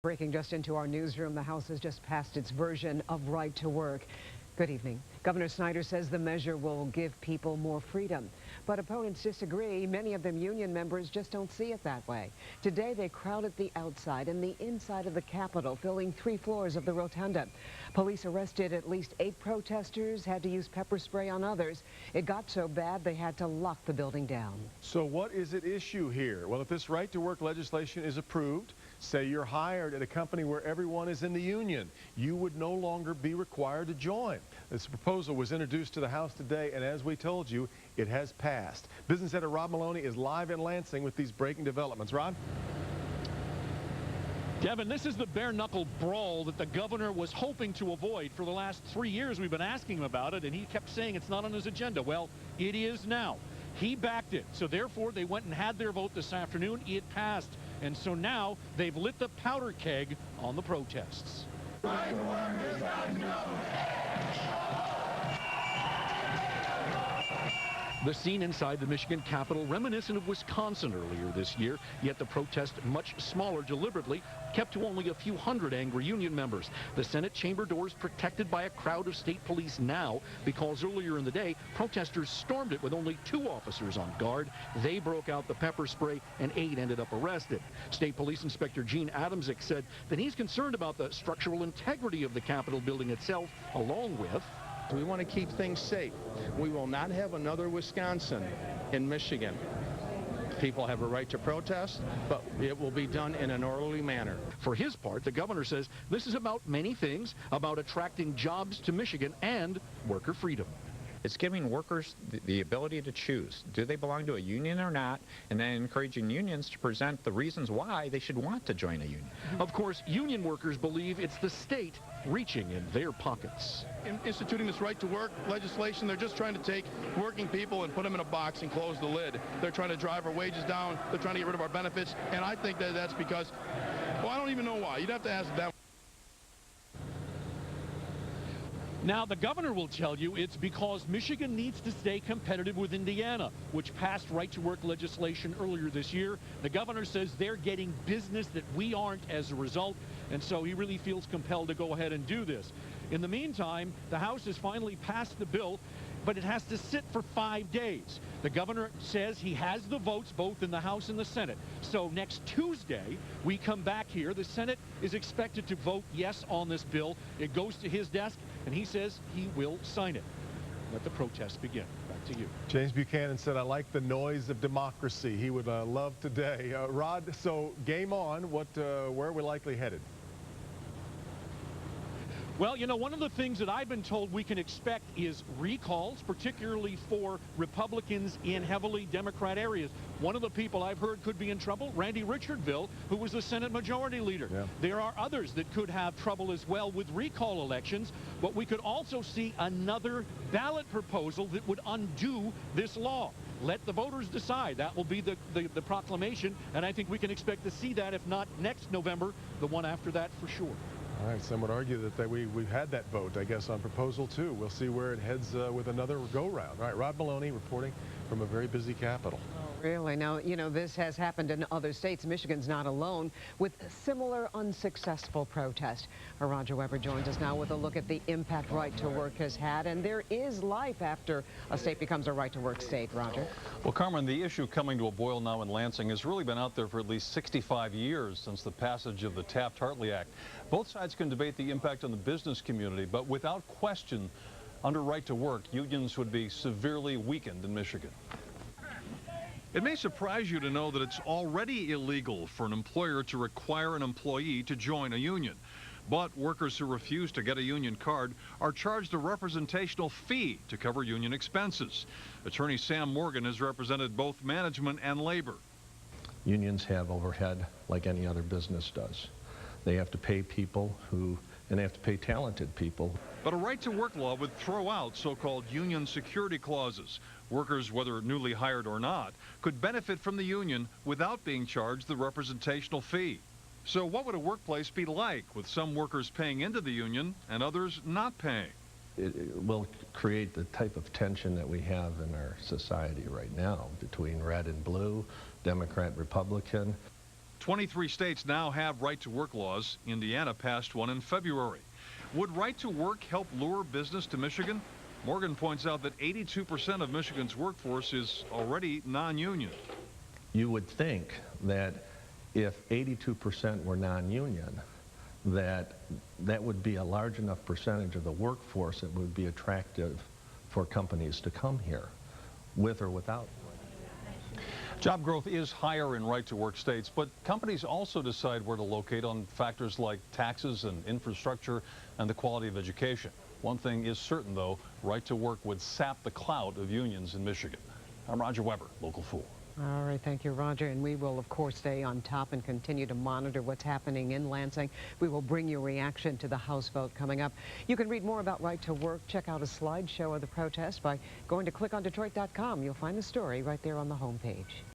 Breaking just into our newsroom, the House has just passed its version of right to work. Good evening. Governor Snyder says the measure will give people more freedom. But opponents disagree. Many of them union members just don't see it that way. Today they crowded the outside and the inside of the Capitol, filling 3 floors of the rotunda. Police arrested at least 8 protesters, had to use pepper spray on others. It got so bad they had to lock the building down. So what is at issue here? Well, if this right to work legislation is approved, say you're hired at a company where everyone is in the union, you would no longer be required to join. This proposal was introduced to the House today, and as we told you, it has passed. Business editor Rod Maloney is live in Lansing with these breaking developments. Rod? Devin, this is the bare-knuckle brawl that the governor was hoping to avoid. For the last 3 years, we've been asking him about it, and he kept saying it's not on his agenda. Well, it is now. He backed it, so therefore they went and had their vote this afternoon. It passed, and so now they've lit the powder keg on the protests. Right work is not The scene inside the Michigan Capitol reminiscent of Wisconsin earlier this year, yet the protest much smaller deliberately, kept to only a few hundred angry union members. The Senate chamber doors protected by a crowd of state police now because earlier in the day, protesters stormed it with only 2 officers on guard. They broke out the pepper spray and 8 ended up arrested. State Police Inspector Gene Adamczyk said that he's concerned about the structural integrity of the Capitol building itself, along with we want to keep things safe. We will not have another Wisconsin in Michigan. People have a right to protest, but it will be done in an orderly manner. For his part, the governor says this is about many things, about attracting jobs to Michigan and worker freedom. It's giving workers the ability to choose. Do they belong to a union or not? And then encouraging unions to present the reasons why they should want to join a union. Of course, union workers believe it's the state reaching in their pockets. In instituting this right to work legislation, they're just trying to take working people and put them in a box and close the lid. They're trying to drive our wages down. They're trying to get rid of our benefits. And I think that that's because, well, I don't even know why. You'd have to ask them. Now, the governor will tell you it's because Michigan needs to stay competitive with Indiana, which passed right-to-work legislation earlier this year. The governor says they're getting business that we aren't as a result, and so he really feels compelled to go ahead and do this. In the meantime, the House has finally passed the bill, but it has to sit for 5 days. The governor says he has the votes both in the House and the Senate. So next Tuesday, we come back here. The Senate is expected to vote yes on this bill. It goes to his desk, and he says he will sign it. Let the protests begin. Back to you. James Buchanan said, I like the noise of democracy. He would love today. Rod, so game on. Where are we likely headed? Well, you know, one of the things that I've been told we can expect is recalls, particularly for Republicans in heavily Democrat areas. One of the people I've heard could be in trouble, Randy Richardville, who was the Senate Majority Leader. Yeah. There are others that could have trouble as well with recall elections, but we could also see another ballot proposal that would undo this law. Let the voters decide. That will be the proclamation, and I think we can expect to see that, if not next November, the one after that for sure. All right, some would argue that we've had that vote, I guess, on Proposal 2. We'll see where it heads with another go-round. All right, Rod Maloney reporting from a very busy Capitol. Really? Now, you know, this has happened in other states. Michigan's not alone with similar unsuccessful protest. Roger Weber joins us now with a look at the impact right to work has had. And there is life after a state becomes a right to work state. Roger? Well, Carmen, the issue coming to a boil now in Lansing has really been out there for at least 65 years since the passage of the Taft-Hartley Act. Both sides can debate the impact on the business community, but without question, under right to work, unions would be severely weakened in Michigan. It may surprise you to know that it's already illegal for an employer to require an employee to join a union. But workers who refuse to get a union card are charged a representational fee to cover union expenses. Attorney Sam Morgan has represented both management and labor. Unions have overhead like any other business does. They have to pay people and they have to pay talented people. But a right-to-work law would throw out so-called union security clauses. Workers, whether newly hired or not, could benefit from the union without being charged the representational fee. So what would a workplace be like with some workers paying into the union and others not paying? It will create the type of tension that we have in our society right now between red and blue, Democrat, Republican. 23 states now have right-to-work laws. Indiana passed one in February. Would right-to-work help lure business to Michigan? Morgan points out that 82% of Michigan's workforce is already non-union. You would think that if 82% were non-union, that would be a large enough percentage of the workforce that would be attractive for companies to come here, with or without. Job growth is higher in right-to-work states, but companies also decide where to locate on factors like taxes and infrastructure and the quality of education. One thing is certain, though, right-to-work would sap the clout of unions in Michigan. I'm Roger Weber, Local 4. All right, thank you, Roger. And we will, of course, stay on top and continue to monitor what's happening in Lansing. We will bring you a reaction to the House vote coming up. You can read more about right to work. Check out a slideshow of the protest by going to clickondetroit.com. You'll find the story right there on the homepage.